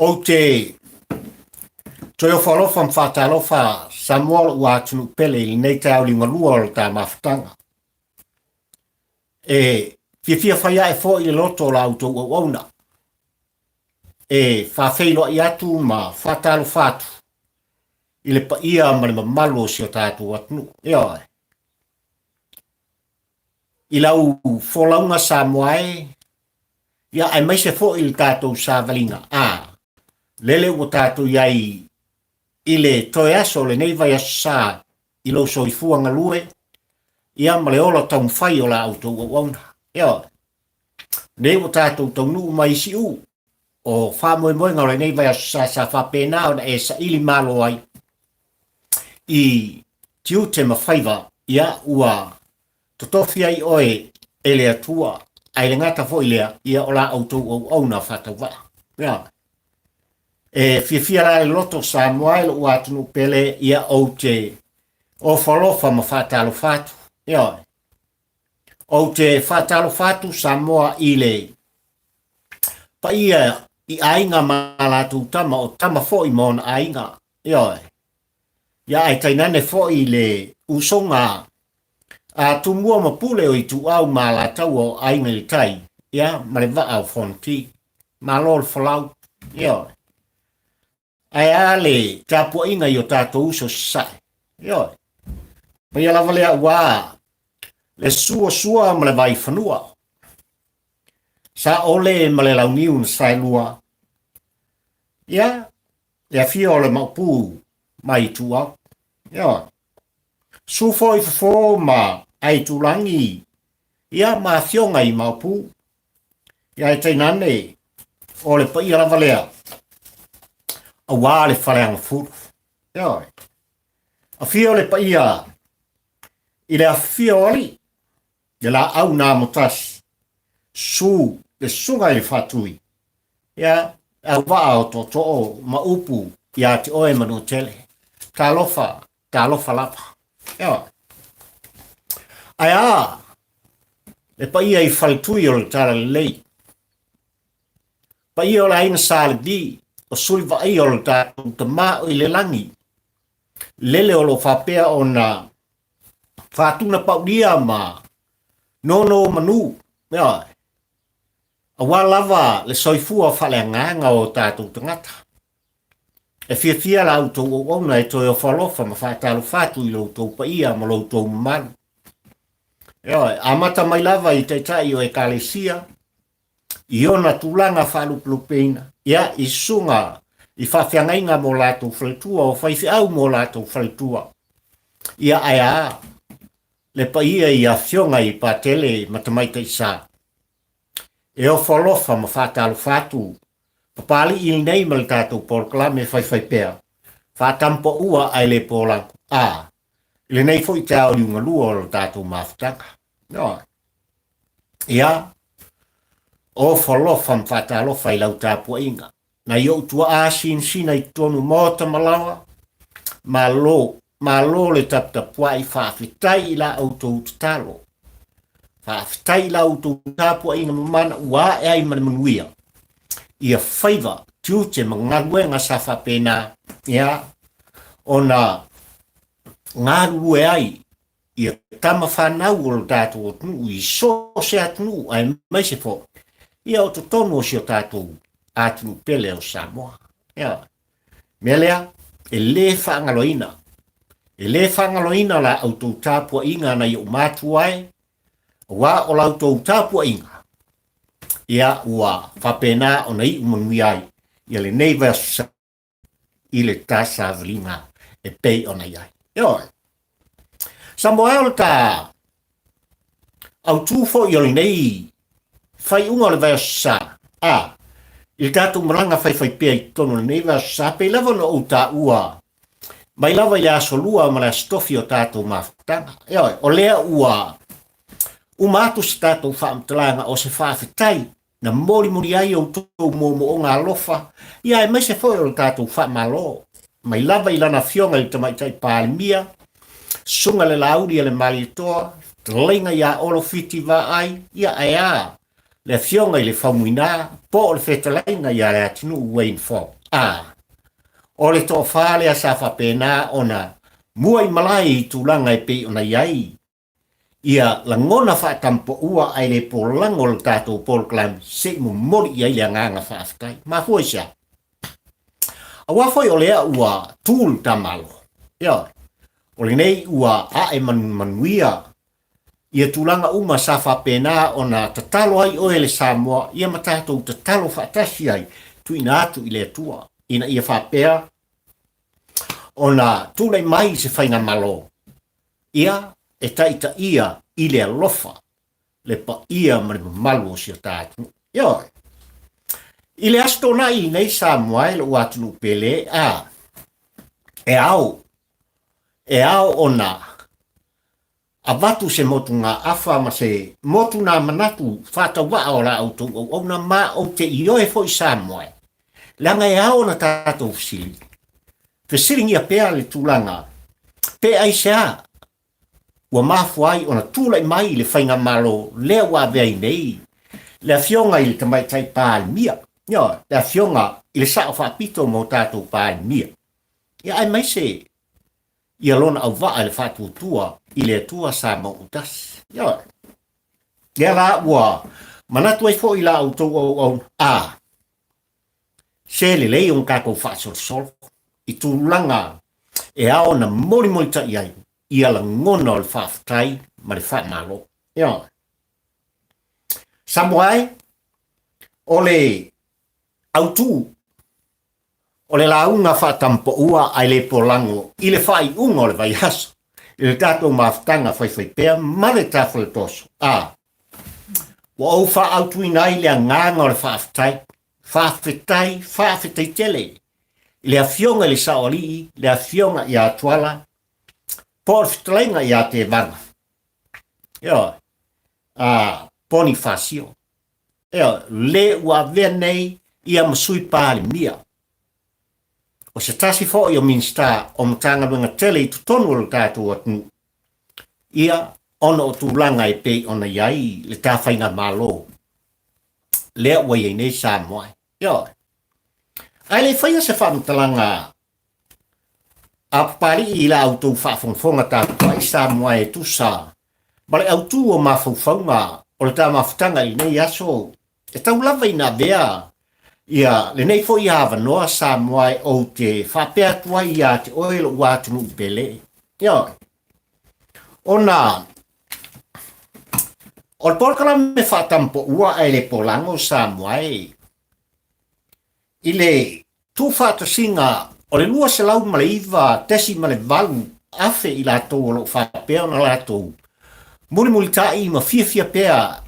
o te toi o whalofa mwhatalofa Samuel ua tunu pele i nei te au linga lua o ta mawhatanga. Fia whaia e fo i le loto la auto o auna. Whawheilo i atu ma whatalo whatu. I le pa ia ma le mamalo si o tātou atunu. I lau wholaunga Samoae, ia ai mai se fo i le tātou sa valinga. Lele o tātou iai i le toe aso le nei vai asa i lo so i fuanga lue, ia ma le ola taun whai o la auto o auna. Nei o tātou taunu mai si u, o whamoe moe ngau le nei vai asa sa whapena o na e sa ili malo ai. I tiu te mawhaiva, ia ua taofia i oe e le atua, ai le ngata fo i lea, ia o la auto o auna whatau wa. Fia la le loto Samoa lo ua tunu pele ia o te o whalofa ma whatalo whatu. O te whatalo whatu Samoa i le pa ia i ainga malatu tama o tama fo i mon ainga. Ia ai tainane fo i le usonga a tumua ma pule o i tu au malatau o ainga i tai. Ma le va au fonti. Ma lol whalau. Ai ale tapua inga i o tātou uso sai. Ma ia lava lea ua le sua ma le vai whanua. Sa ole ma le launiu na sai lua. Ia fia o le maupu mai tu au. Sufo i fo ma ai tulangi. Ia ma fionga i maupu. Ia e teinane o le pa ia lava lea. A wā le whaleanga furu. A fia le pa ia. I le a fia oli. I la au nā motas. Le sunga i le whatui. A wā o to ma upu. Ia te oe manu tele. Tā lofa lapa. Ai le pa ia i whaletui o le tala le lei. Pa ia o la inga sāle di. O suri va ai o le tātou ta mā o i le langi. Lele o lo whapea o na whātuna paudia ma nono manu. A wā lava le soifua whale nganga o tātou tangata. E fia la auto o ona e toi o whalofa ma whātalo whātu i lo tau pa ia ma lo tau manu. A mata mai lava i te tai o e kalesia. I ona tulanga whaluplupeina. I sunga, i whawhiangainga mo lātou whaletua, o whaifi au mo lātou whaletua. Ia ai le pa ia i a whionga i pātele matamaita i sā. E o whalofa ma whātalo whātu, papali i nei ma le tātou poloklame whaiwhai pēr. Whātampo ua ai le pōlanku. Le nei fo i te au liunga lua o le tātou mawhitanga. Ia, o whalofa ma whātalofa i lau tāpua inga. Na i tua āsin sina i tonu mōta malawa, ma lo le tapua i Faafetai i la autou tatalo. Faafetai i la autou tāpua inga mamana ua e ai manuia. Ia whaiva tiute ma ngaruenga sa whapena, ona ngarue ai, ia tama whanau o le tātou o tunu, i so se atunu, ai mai se fo. Ia o to tono o si o tātou atunu pele o Samoa. Melea, e le whaangaloina. E le whaangaloina la autou tāpua inga na i o mātu ai, wā o la autou tāpua inga. Ia ua whapena o na i umanui ai, ia le nei vasa i le tāsa valinga e pei o na iai. Samoa o ta au tūfo i o le nei fai unga le vai sa. Il tātou maranga whai pia i tono le nei vai sa. Pei lava no o tā ua. Mai lava i aso lua ma la stofi o tātou mawhitanga. O lea ua. Umatu si tātou whaamtalanga o se Faafetai. Na mori ai o tō momo o ngā lofa. Ia e mai se fwoi o tātou whaamalo. Mai lava i lana fionga i tamaitai pālimia. Sunga le lauri le malitoa. Te lenga ia olo fiti va ai. Ia ai le fionga i le whamuina, po le whetalaina i ale atinu Wayne Fo. O le to whale a sa whapena ona mua i Malaia i tūlanga i pe ona iai. Ia la ngona whaatampo ua ai le polango le tātou Paul Clam se mo mori i le nganga whaafetai. Ma hoi sia. A wafoi o lea ua tūl tamalo. Ia, o le nei ua ae manuia. Ia tūlanga uma sa whapena ona tatalo ai oe le Samoa. Ia matatou tatalo whaatasi ai tu ina atu i le tua. Ina ia whapea ona tūlai mai se whainga malo. Ia e taita ia i le alofa le pa ia malu o sia tātu. Ia, i le asto nai nei Samoa e le uatunu pele e au ona a watu se motu ngā awha ma se motu ngā manatu whātawa o la auto o na ma o te ioe fo i Samoa. Langa e au na tātou fsili. Fsilingi a pēa le tūlanga. Pe ai sea ua mafuai ona tūlai mai le whainga malo lea wā vei nei. Le fionga i le tamaitai pāli mia. Ia, le fionga i le sao whapito mo tātou pāli mia. Ia ai mai se ia lona au waa le whātua tua i le tua sa mo utas. Ia, ia la ua manatu ai fo i la autou au se le lei on kako whaasol i tūlanga e ao na mori ta iai ia la ngona o le whaafetai ma le whaamalo. Ia. Samoai, o le autu, o le launga whaatampo ua ai le polango i le whai unga o le vai haso. I le tātou mawhtanga whai pēr ma le tāwhale toso. Wa au wha autu inai le nganga o le whaafetai. Faafetai tele. Le afionga le saoli, le afionga i a tuala, por fitlenga i a te vanga. Ia, Bonifacio. Ia, le ua venei i a masui pāli mia. O se tasi fo i o minsta o mtanga runga tele i tutonu le tātou atnu. Ia, ona o tūlanga e pei ona iai le tāwhainga malo. Le ua i nei Samoa. Ia, ai le whaia se whamtalanga a pari i la autou whaafonfonga tātua i Samoa e tusa. Ma le autu o mawhauwhaunga o le tā mawhtanga i nei aso. E tau lava i nā bea. Ia, le nei fo i hawa noa Samoa e o te whapea tua i a te oelo uatunu pele. Ia, ona, o le porkala me whaatampo ua ai le polango Samoa e. I le tu whaatasinga o le lua se lau ma le iwa tesi ma le valu afe i lātou o lo whapea na lātou. Muri tai ma fia pea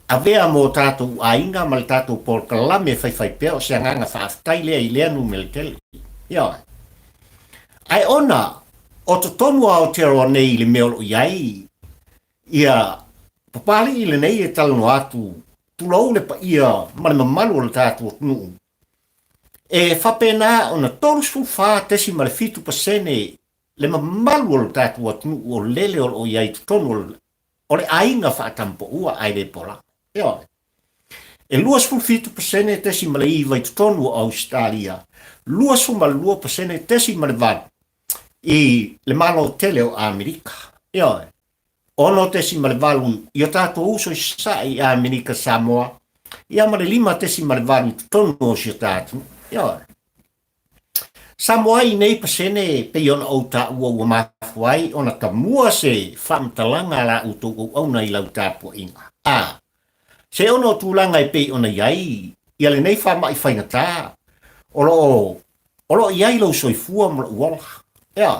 a vea mo tātou a inga ma le tātou por kalame whai pea o se anganga whaafetai lea i lea nu meltele. Ia. Ai ona, o to tonu ao te roa nei le meolo iai, ia papali i le nei e talano atu, tulau le pa ia ma le mamalu o le tātou o tunu. E whapena o na tolusu wha tesi ma le fitu pasene le mamalu o le tātou atunu o lele o iai tutonu o le ainga whaatampo ua ai le pola. Ia. E luas fu fitu pasene tesi ma le iwa i tutonu o Australia. Luas fu ma lua pasene tesi ma le vad i le malo tele o Amerika. Ia. Ono tesi ma le valu i o tātou uso i sa i Amerika Samoa. Ia ma le lima tesi ma le valu i tutonu o si o tātou. Ia. Samoa i nei pasene pe ona o ta ua mafuai ona ka mua se whamtalanga la uto o auna i lau tāpua inga. Se ono tūlanga i pe ona iai, ia le nei whama i whaingatā. Olo iai lau soifua mra uola. Ia.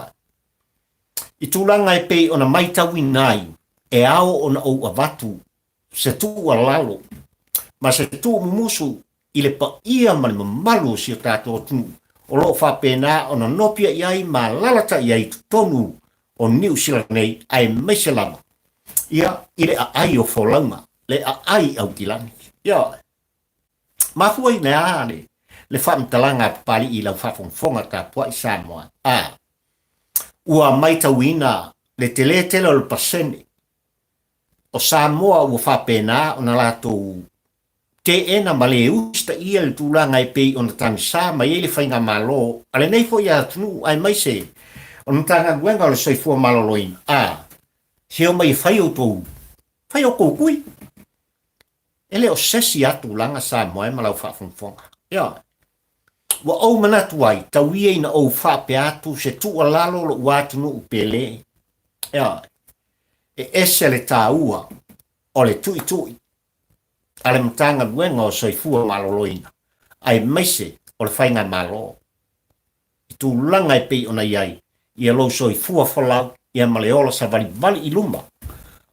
I tūlanga i pe ona maitawi nai, e ao ona o avatu, se tua lalo, ma se tua mumusu, i le pa ia mani mamalu si o tātou tunu. O lo whapena o na nopia iai ma lalata iai tonu o New Zealand nei ai meiselanga. Ia, i le a ai o wholaunga, le a ai au kilani. Ia, mahua i nea ale, le whamtalanga pali i lau whafonfonga tā pua i Samoa. Ua maitawina le tele o le pasene. O Samoa ua whapena o na lātou te ena ma le usta ia le tūlanga e pei ona tani sā mai ele whainga malo. Ale nei fo ia tunu ai mai se. Ona tanga guenga o le soifua maloloina. Se o mai whai o tōu. Whai o koukui. Ele o sesi atu langa sā moe malau whaafonfonga. Ia. Wa au manatu ai, tau ia ina au whaape atu se tua lalo lo uatunu upele. Ia. E ese le tā ua o le tui tui. Ale mtanga luenga o soifua maloloina. Ai maise o le whainga malo. I tū langa e pei ona iai. Ia lo soifua whalau. Ia maleola sa vali iluma.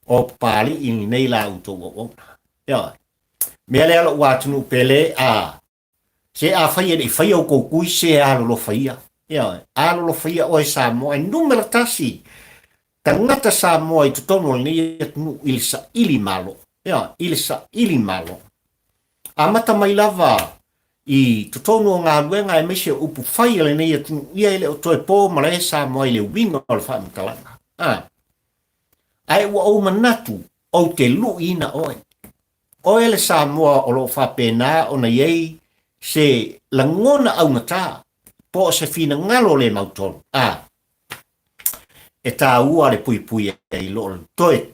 O pali ini nei la uto o. Ia. Mea le ala uatunu pele se a whaia ni whaia o koukui se alo lo whaia. Ia. Alo lo whaia o e Samoa. E numera tasi. Tangata Samoa i tutono ni atunu ilisa ili malo. Ia, ilisa ili malo. Amata mai lava i tutono ngā luenga e meise upu whai le nei atunu ia ele o toe pō Malaia Samoa i le winga o le whaamitalanga. Ai ua o manatu o te lu ina oe. O ele Samoa o lo whapena o na iei se langona au ngata po se fina ngalo le mautonu. E tā ua le pui pui e i lo le toe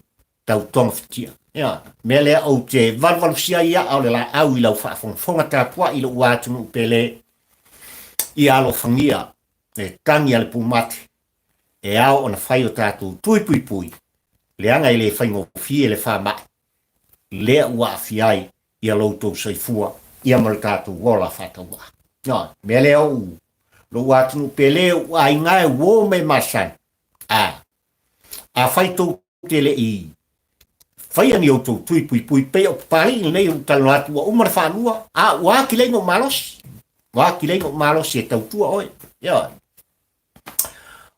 tau tonga fitia. Ia, mea lea au te valvalusia ia au le la au i lau whaafonga tāpua i lo uatunu pele i alo whangia e tangi ale pumate e au o na whai o tātou tui pui pui le anga i le whaingo fie le whamai lea ua afiai i a loutou saifua i a mal tātou wola whataua. Ia, mea lea au lo uatunu pele ua ingae wo me masan a whai tau tele i whai ani o tau tui pui pui pe o pari nei o talo atu o umara whanua. Wa ki lengo malos. Wa ki lengo malos e tau tua oe. Ia.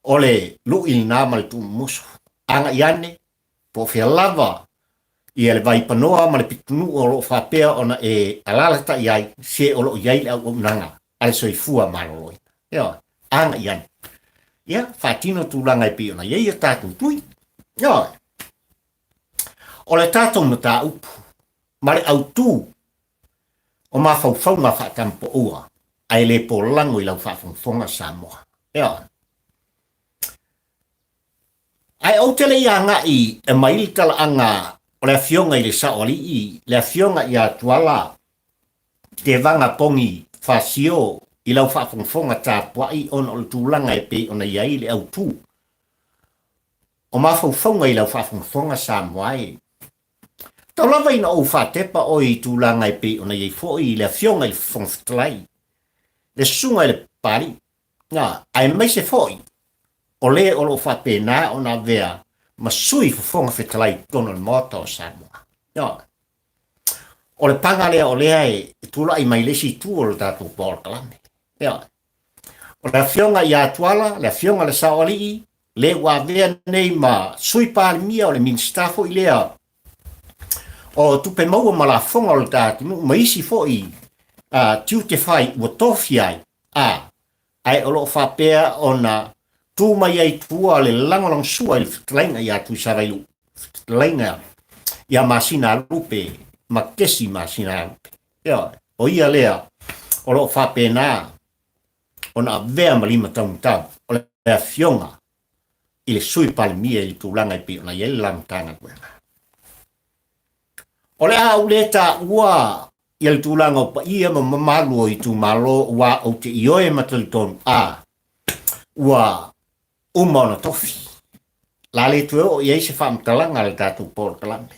Ole lu il nā male tu musu. Anga iane. Po fia lava. I ele vai panoa male pitunu o lo whapea ona e alalata iai. Se o lo iai au o nanga. Ale soifua maloloi. Ia. Anga iane. Ia. Whatino tūlanga e pio na iei e tātou tui. Ia. O le tātou na tā upu, mare au tū, o mā whauwhau ngā whaatampo ua, ai le po lango i lau whaafonga Samoa. Ea. Ai au tele ia ngā i e maili tala anga o le fionga i le saoli i, le fionga i a tuala, te vanga pongi whasio i lau whaafonga tā puai on o le tūlanga e pe ona iai le au tū. O mā whauwhau i lau whaafonga Samoa e, tau lava ina o whatepa o i tūlanga i pe ona iei fo i le fionga i le whongwhitalai. Le sunga i le pari. Ngā, ai mai se fo i. O le o lo whapena o na vea ma sui whonga whitalai tono le mota o Samoa. Ngā. O le panga lea o lea e tūla i mai lesi tū o le tātou pōra kalame. Ngā. O le fionga i a tuala, le fionga le saoli i, le ua vea nei ma sui pāli mia o le minstafo i lea o tupe maua mala fonga o le tātunu, ma isi fo i tiu te whai ua taofia ai o loo whapea o na tū mai ai tua le langolong sua i whitalainga i atu sarailu. Whitalainga i a masina lupe, ma kesi masina lupe. Ia, o ia lea o loo whapea nā o na vea malima taun tau o le fionga i le sui palimia i tūlanga i pi o na iele lamtanga kuenga. O le au leta ua i al tūlanga o pa ia ma mamalu o i tū malo ua o te ioe matalitonu ua umana tofi. La le tue o iei se whaamtalanga le tātou pōra kalame.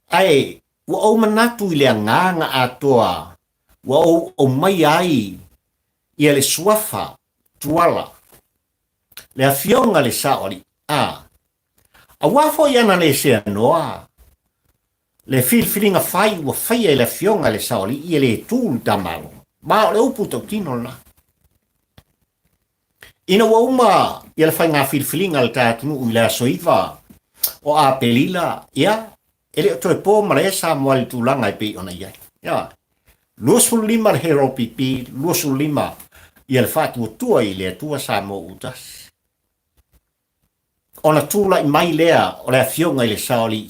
Ai, ua o manatu i lea nganga atoa, ua o mai ai i le suafa tuala. Le a fionga le saoli. A wafo i ana le se anoa. Le filfilinga fai ua fai e le fionga le saoli i le tūlu tamalo. Ma o le upu tau tino na. Ina ua uma i le fai ngā filfilinga le tātunu i le soiva o a pelila, ia, ele o toi pō Malaia Samoa le tūlanga i pe ona iai. Ia, 25 le hero pipi, 25 i le whātua tua i le tua Samoa utas. Ona tūla i mai lea o le fionga i le saoli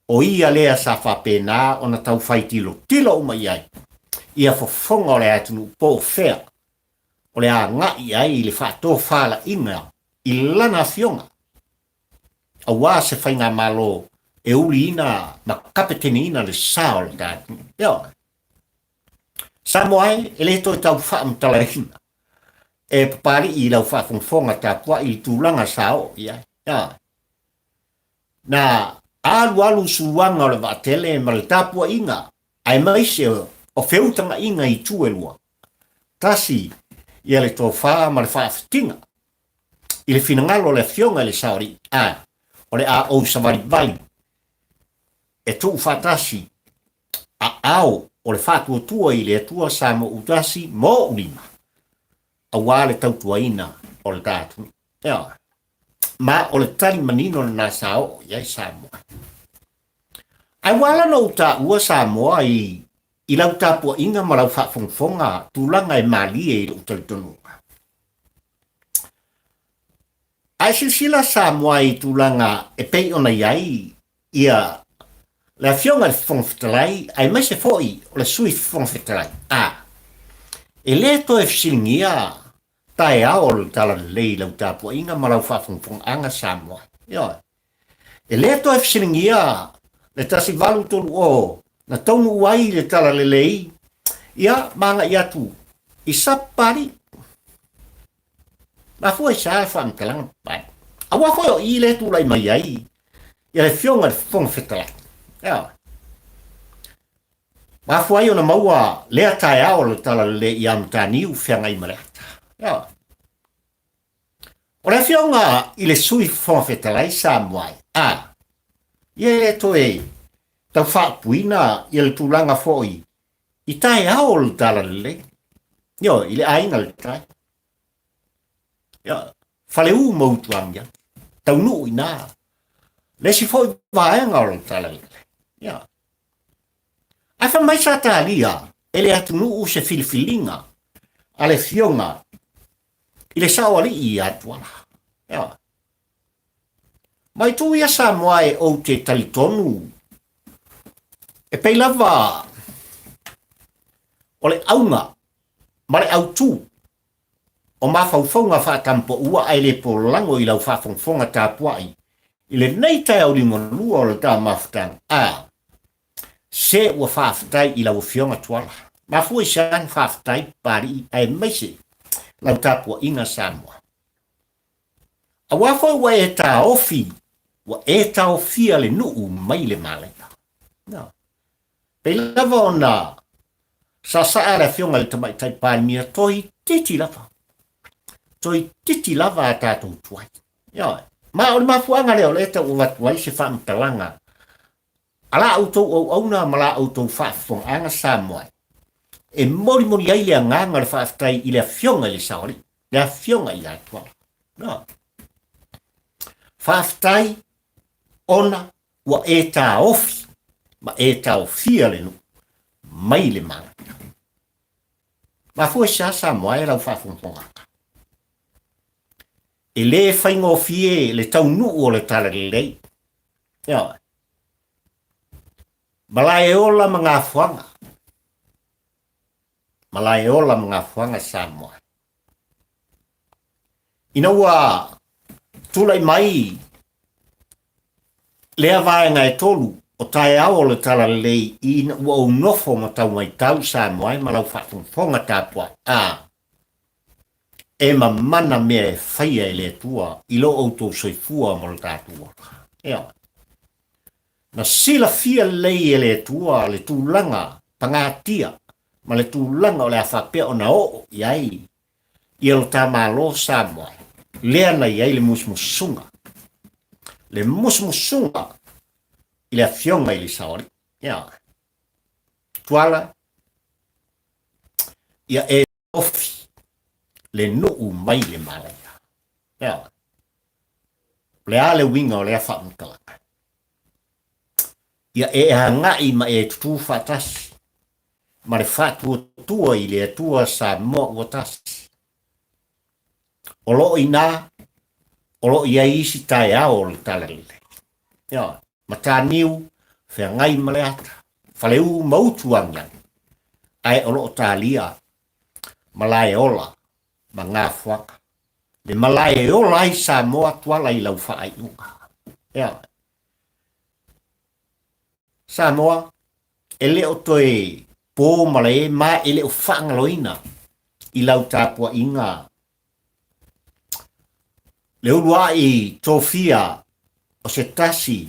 o ia lea sa whapena o na tau whai tilo o mai ai. Ia fofonga o le atunu po fea. O le a ngai ai le whato whala inga i lana fionga. A wā se whainga malo e uri ina ma kapeteni ina le sao le tātu. Ia. Samoai e le toi tau whaamtala hina. E papari i lau whafonga tāpua i tūlanga sao. Ia. Ia. Na alu suwanga o le vatele ma le tāpua inga. Ai maise o feutanga inga i tuelua. Tasi ia le tō wha ma le whaafetinga. I le finangalo le fionga le saori. O le a o savari vai. E tō whatasi. A ao o le whatua tua i le atua sa mo utasi mo ulima. A wā le tautua ina o le tātu. Ia. Ma o le tali manino na sao iai Samoa. Ai wala no uta ua Samoa i lau tāpua inga ma lau whafonga tūlanga e Malaia i lau talitonunga. Ai sila Samoa i tūlanga e pei ona iai ia le fionga le whongwhetalai ai mai se foi o le sui whongwhetalai. E le to e fsilingia tae ao le tala lei lau tāpua inga ma lau whafonga anga Samoa. Ia. E le to e fsilingia le tasi valu tolu o na taunu uai le tala lelei, ia manga i atu, i sapari. Ma fua i saa whaamtalanga pai. A wafo i le tūlai mai ai, ia le fionga le whongwhetala. Ia. Ma fua i ona maua lea tae ao le tala lelei i amtaniu whianga i mareata. Ia. O le fionga i le sui whongwhetala i Samoa. Ia le toe, tau whaapuina i le tūlanga foi. I tae ao le tala lele. Io, i le ainga le tae. Ia, whale u mautuanga. Tau nuu i nā. Le si foi vaenga o le tala lele. Ia. Ai wha mai sa tā lia, e le atu nuu se filifilinga. A le fionga. I le saoali i atuala. Ia. Mai tu ia Samoa e o te talitonu. E pei lava o le aunga, ma le autu, o mawhauwhaunga whaatampo ua ai le polango i lau whawhongwhonga tāpuai. I le nei tai au ringo lua o le tā mawhtang. Se ua whawhetai i lau fionga tuala. Mawhua i saan whawhetai pari ai meise lau tāpua inga Samoa. A wafo ua e tā ofi, ua e tā ofia le nuu mai le Malaia. No. Pei lava o nā, sa saara fionga le tamai tai pāmia toi titi lava. Toi titi lava a tātou tuai. Ia, ma o le mafuanga leo le ta ua tuai se whaamtalanga. Ala autou au auna ma la autou whaafonganga Samoa. E mori ai le nganga le whaafetai i le fionga le saori. Le fionga i la tuala. No. Faafetai ona ua e tā ofi. Ma e tau fia le nu, mai le Malaia. Ma fua sa Samoa e lau whawhongponga. E le whaingo fie le tau nuu o le tala le lei. Ia. Malaia ola mga fuanga. Malaia ola mga fuanga Samoa. Ina ua tulai mai lea vaenga e tolu. O tae ao le tala lei i ua o nofo ma tau mai tau Samoa ma lau whafonga tāpua. E ma mana mea e whaia e le tua i lo auto soifua ma le tātua. Ea. Na sila fia lei e le tua le tūlanga pangatia ma le tūlanga o le awhapea o na o iai i alo tā malo Samoa. Lea na iai le musmusunga. Le musmusunga i le fionga i le saori. Ia. Tuala. Ia e ofi. Le nuu mai le Malaia. Ia. Le ale winga o le a whaamtalanga. Ia e hangai ma e tutu whatasi. Ma le whatua tua i le atua Samoa watasi. Olo i nā. Olo i a isi tae ao le talalele. Ia. Mataniu, Fea ngai maleata. Faleu mautuanga. Ai olo o talia. Malaia ola. Ma ngā whaka. Le malaia ola ai Samoa Tuala i lau whaai unga. Ea. Samoa. Ele o toe pō malae ma ele o whaangaloina. I lau tāpua inga. Le urua i taofia o se tasi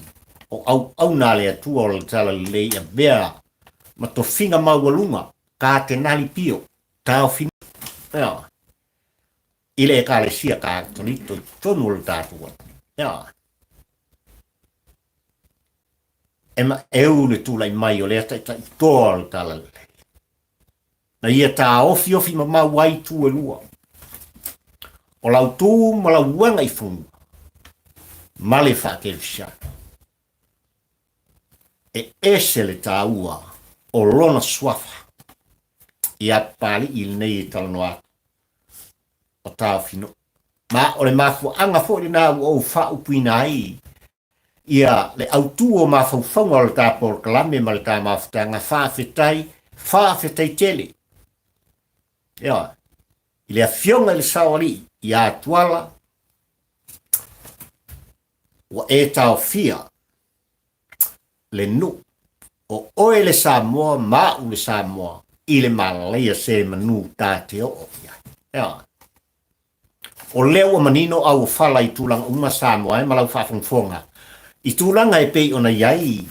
o au nā lea tua o le tala le a bea ma to finga maualunga ka te nali pio tau fina. Ea. Ile e ka le sia ka tonito tonu o le tātua. Ea. Ema eu le tūlai mai o lea tai toa o le tala le. Na ia tā ofi ma wai tu e lua. O lau tū ma lau wanga i funga. Ma le whakerisha. E ese le tā ua o lona swafa. Ia pali il nei e talanoa. O tā fino. Ma o le mafu anga fo le nā o wha upina ai. Ia le autu o mawhauwhaunga o le tā por kalame ma le tā mawhutanga Faafetai tele. Ia. I le afionga le sawali. Ia Tuala. Wa e taofia. Le nu. O oe le Samoa ma u le Samoa. I le Malaia se manu tā te o. Ia. O leo o manino au fala i tūlanga uma Samoa e malau whawhangfonga. I tūlanga e pei ona iai.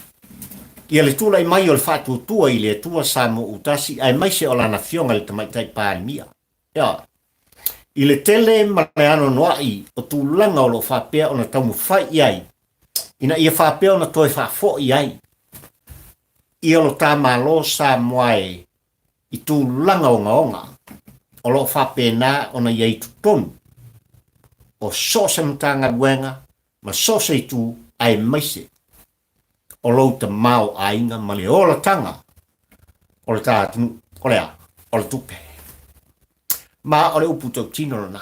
Ia le tūlai mai o le whātua i le tua Samoa utasi ai mai se o lana fionga le tamaitai pālimia. Ia. I le tele maleano noai o tūlanga o lo whapea ona taumu whai iai. Ina ia whapea ona toi whafo iai. Ia lo tā malo Samoa e i tūlanga o ngaonga. O lo whapea nā ona iai tutonu. O sose mtanga buenga, ma sose i tū ai maise. O lo ta mau ainga ma le ola tanga. O le tātunu, o le a, o le tupe. Ma o le upu tau tino na.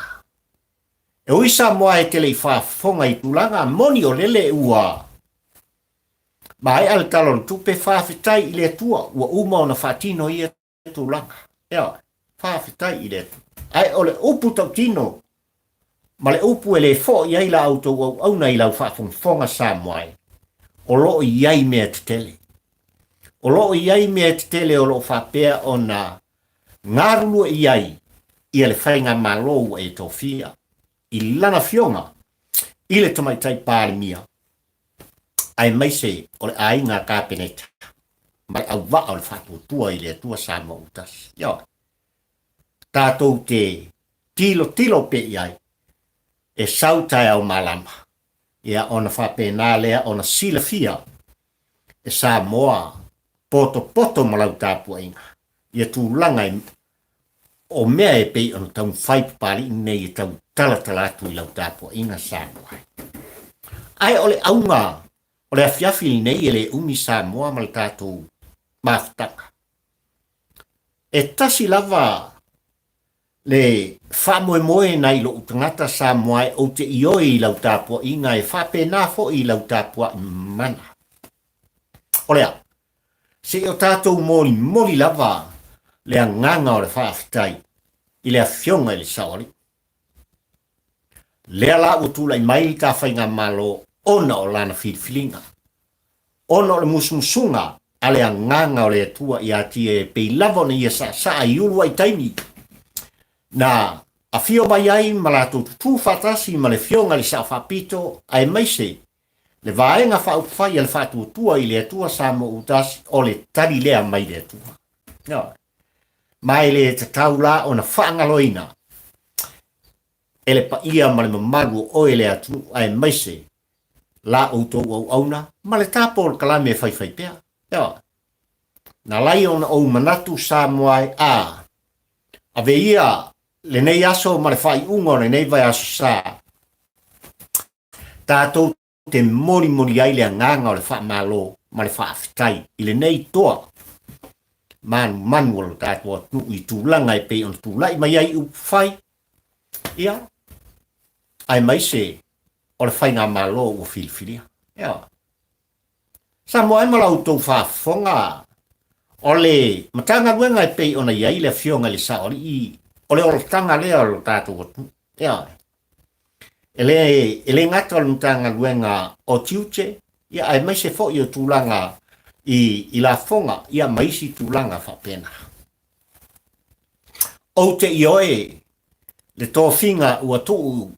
E ui Samoa e tele i whafonga i tūlanga moni o lele ua. Ma ai al talo le tupe Faafetai i le tua, ua uma o na whatino i e tūlanga. Ea, Faafetai i le tua. Ai o le upu tau tino, ma le upu e le fo i ai la auto au na i lau whafonga Samoa e. O loo i ai mea te tele. O loo i ai mea te tele o loo whapea o na ngarulu i ai. I le whainga malo e taofia. I lana fionga. I le tamaitai pārimia. Ai mai se o le ainga kāpeneta. Mai au wa o le whatuatua i le tua Samoa utasi. Ia. Tātou te tilo pe i ai. E sautai au malama. Ia ona whapena lea ona sila fia. E Samoa poto malau tāpua inga. Ia tūlanga o mea e pei ona tau whaipapali nei e tau talatala i lau tāpua inga Samoa. Ai ole aunga, ole afiafi nei e le umi Samoa mal tātou mawhtaka. E tasi lava le whamoe nei lo utangata Samoa o te ioi i lau tāpua inga e whapena fo i lau tāpua mana. Olea, se o tātou moli lava le nganga o le Faafetai i le afionga i le sawari. Lea la o tūlai mai ka whainga malo ona o lana whiriwhiringa. Ona o le musumusunga a le nganga o le atua i ati e pei lava na ia sa i ulua i taimi. Na a fio mai ai malato tu fatasi ma le fionga le sa whapito ai maise. Le vaenga whaukwhai al whatuatua i le atua Samoa utasi o le tari lea mai le atua. No. Mai le te taula o na whaangaloina. Ele pa ia ma le mamaru o ele atu ai maise. La outou au auna, ma le tāpol kalame whai pea. Ia. Na lai ona o manatu Samoa a. Ave ia le nei aso ma le whai ungo le nei vai aso sa. Tātou te mori ai le nganga o le wha malo ma le Faafetai i le nei toa. Manu o tātua tu i tūlanga e pei on tūlai mai ai u whai. Ia. Ai mai se o le whai ngā malo o whiriwhiria. Ia. Sa moa malau tau whaafonga. Ole, matanga luenga e pei ona iai le fionga le sa oli ole o tanga lea o tātou watu. Ia. Ele ngata o tanga luenga o tiuche, ia ai mai se fo i o tūlanga i la fonga, ia maisi tūlanga whapena. O te ioe, le tōwhinga ua tuu,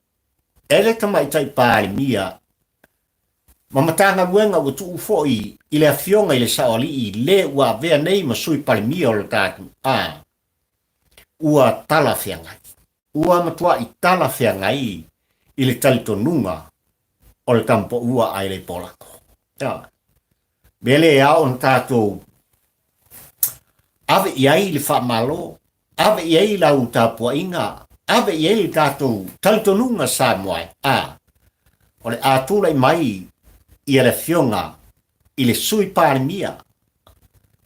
ele tamai tai pāri mia, ma matanga luenga ua tuu fo i le afionga i le saoli i le ua vea nei ma sui pari mia o le tātou. Ua tala whiangai. Ua matua i tala whiangai i le talitonunga o le tampo ua ai le polako. Ia. Bele au on tātou ave iai le whamalo, ave iai lau tāpua inga, ave iai le tātou talitonunga sa moai. O le ātulai mai i le fionga i le sui pāri mia,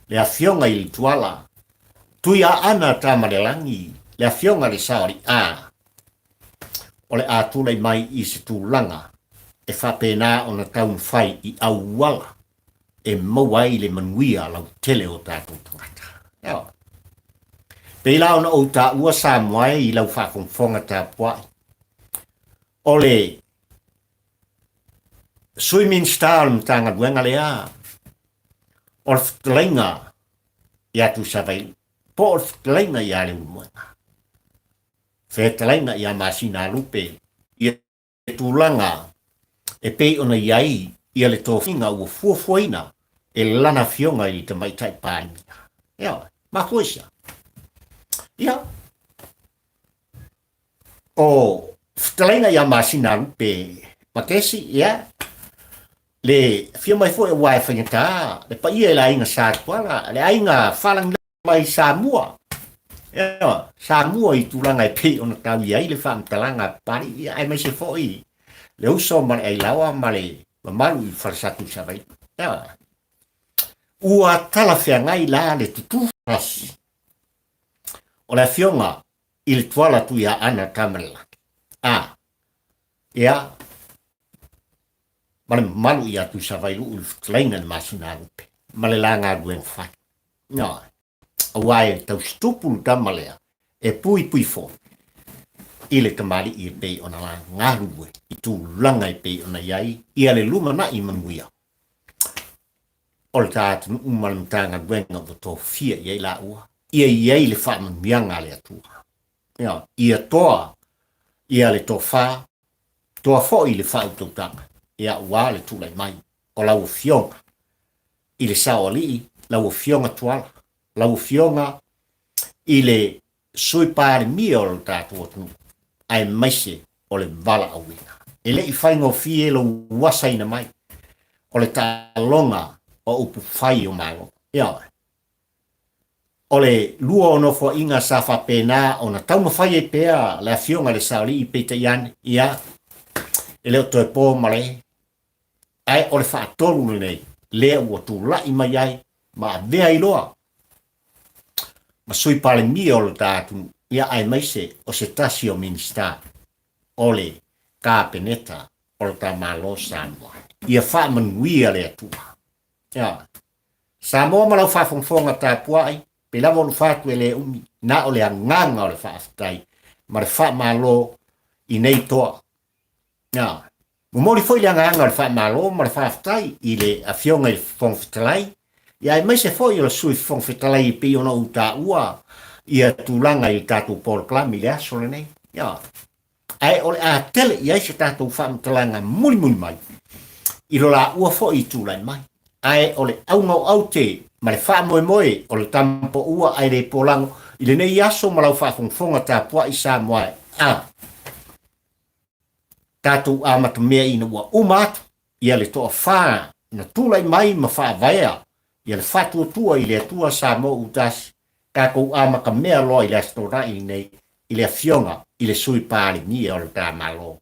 le a fionga i le tuala, tui a ana tamalelangi, le a fionga le saori o le ātulai mai i se tūlanga, e whapena o na taun whai i auwala, e mawai le manuia lau tele o tātou tangata. Ia. Pela ona o tā ua sa moai i lau whakonfonga tā puai. O le swimming star mtanga duenga lea, o le whtalenga i atu savai, po o le whtalenga i ale umuenga. Whetalenga i a masina lupe, i e tūlanga, e pei ona iai, i ale tōwhinga ua fuafuaina, e lana fionga i te maitai pānia. Ia, makoisia. Ia. O whtalenga i a masina lupe, makesi, ia, le fio mai fo e wai whangata, le pa ia e la inga sa tuala, le ainga whalang mai Samoa. Ia, Samoa i tūlanga e pei ona tau iai le whamtalanga pari, ia ai mai se fo i, le uso male ai lawa male, mamalu i wharsatu savai. Ia. Ua tala whiangai la le tutu rasi. O le fionga i le tuala tu ia ana tamarela. Ia, male malu i atu savai lu ulaina le masina rupe. Male la ngā duen whai. Ia, awai tau stupulu tamalea, e pui fo. I le tamari i pei ona la ngā rue, i tū langa i pei ona iai, i ale lumana i manuia. O le tātunu umalamtanga duenga o taofia iai la ua. Ia iai le whaamanuianga le atua. Ia, ia toa, ia le tofa, toa fo i le whautautanga. Ia ua le tūlai mai, o lau fionga. I le saoli, lau fionga tuala. Lau fionga, i le sui pāri mia o le tātua tunu. Ai maise o le vala awina. E le i whaingo fie lo wasaina mai. O le tālonga, o upu whai o mango. Ia. O le lua o nofo inga sa whapena o na tauma whai e pēa le fionga le saoli i peita ian. Ia. E leo toi pō male. Ai o le whaatoru nei. Lea ua tū lai mai ai. Ma vea iloa. Ma sui pale mia o le tātu. Ia ai maise o se tasi o minista. O le kāpeneta o le tā malo Samoa. Ia wha manuia le atua. Ia. Samoa malau whawhongwhonga tā puai, pe lawa o le whātu e le umi, na o le anganga o le whaafetai, ma le wha malo i nei toa. Ia. Mumori foi le anganga o le wha malo, ma le whaafetai, i le awhionga i whongwhetalai, ia mai se foi o le sui whongwhetalai i pi ona uta ua, ia tūlanga i tātou Paul Klami le aso le nei. Ia. Ai o le a tele i aise tātou whaamtalanga muli mai, i lo la ua fo i tūlai mai. Ai o le aungau au te, ma le wha moe o le tampo ua ai le polango, i le nei aso ma lau whawhongwhonga tā pua i sa moe. Tātou a matamea ina ua umatu, ia le toa wha, na tūlai mai ma wha vaea, ia le whatua tua i le atua sa mo utasi, tākou a makamea loa i le astora i nei, i le fionga, i le sui pāri ni o le tā malo.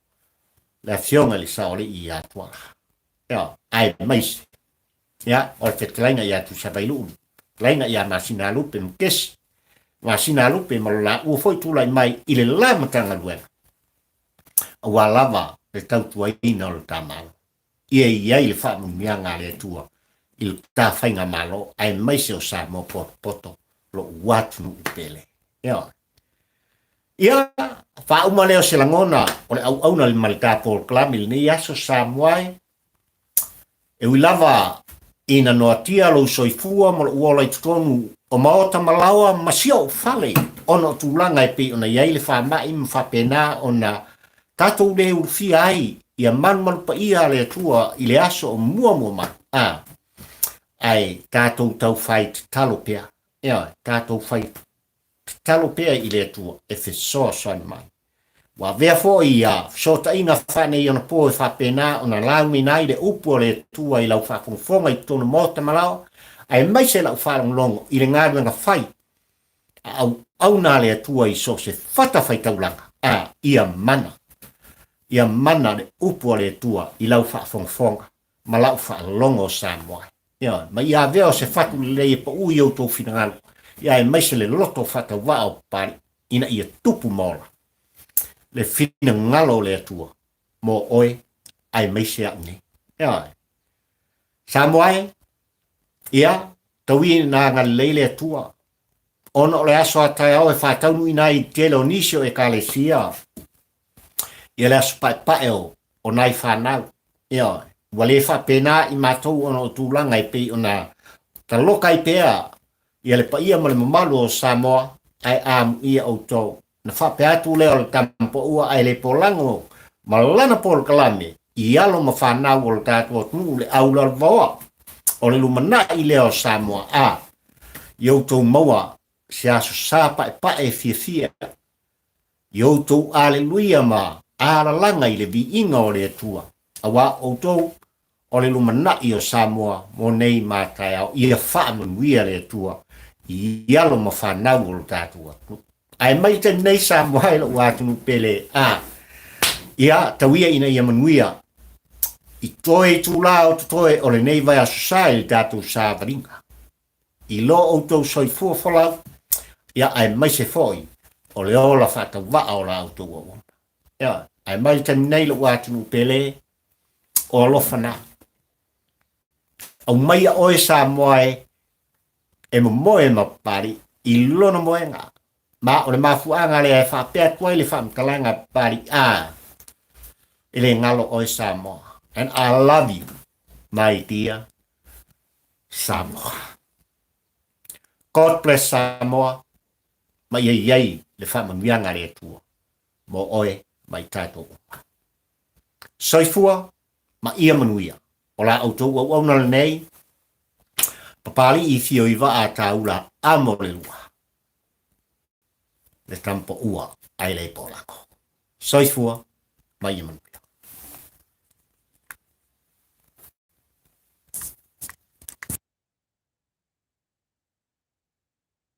Le fionga le saole i atua. Ia, ai maise. Ia, o le whetalainga ia tu sabailu. Lainga ia masina lupe mkesi. Masina lupe malula ua foi tūlai mai i le lamatanga luenga. Ua lava le tautua ina o le tamalo. Ia iai le whaamumianga le tua. il ta whainga malo, ai mai se o sa mo poto, lo watu nu upele. Ia, wha umaleo se langona, o le au na li malika Paul Klamil, ni aso sa muai, e wilava ina noatia lo soifua mo le uola i tutonu o maota malawa masio fale ono tulanga e pe ona iai le whamai mwhapena ona tatou le urfia ai ia manu pa ia le atua i le aso o mua ma ai tatou tau whai talo pea tatou whai talo pea i le atua e whesoa soan mai wa vea fo ia so ta inga whane i ona po e whapena ona laumi nai le upo le atua i lau whafonga i tonu mota malawa ai mai se lau whalonglongo i le ngāru nga whai au nā le atua i so se whata whai taulanga ia mana le upo le atua i lau whafonga ma lau whalongo sa moai ma ia veo se whatu le e pa ui au tō whinangalo ia ai mai se le loto whata wao pari ina ia tupu mola le whinangalo le atua mo oe ai mai se au ne sa moai ia tawi na nga leile tua ono le aso atai au e whātaunu ina i telo nisio e kalesia ia le aso paeo o nai whanau ia wale whapena i mātou ono o tūlanga i pei ona ta loka i pea ia le paia ma le mamalu o Samoa ai amu ia o tō na whapea tu leo le tampo ua ai le polango ma lana pol kalame i alo ma whanau o le tātua tunu le aula le vaoa o le lumana i leo Samoa iou maua se aso sa pae fia iou aleluia ma alalanga i le viinga o le atua awa o o le lumana i o Samoa mo nei mātai au ia whaamanuia le atua i alo ma whanau o le tātua ai mai te nei Samoa i lo watunu pele ia tawia ina ia manuia i toe tūla o toe o le nei vai a susai tātou sa varinga. I lo o tau soi fuafalau, ia ai mai se foi, o le ola whata waa o la autou o. Ia, ai mai tani nei lo watunu pele, o lofana. Au mai a oe sa moe, e mo moe mapari, i lona moe ngā. Ma o le mafuanga le ai whapea tuai le whamtalanga pari ele ngalo oe sa moe. And I love you, my dear Samoa. God bless Samoa. Ma iei le whamanuianga le atua. Mo oe mai tātou. Soifua, ma ia manuia. O la autou au au nal nei. Papali i fio i wa a taula amo le lua. Le tampo ua ai le polako. Soifua, ma ia manuia.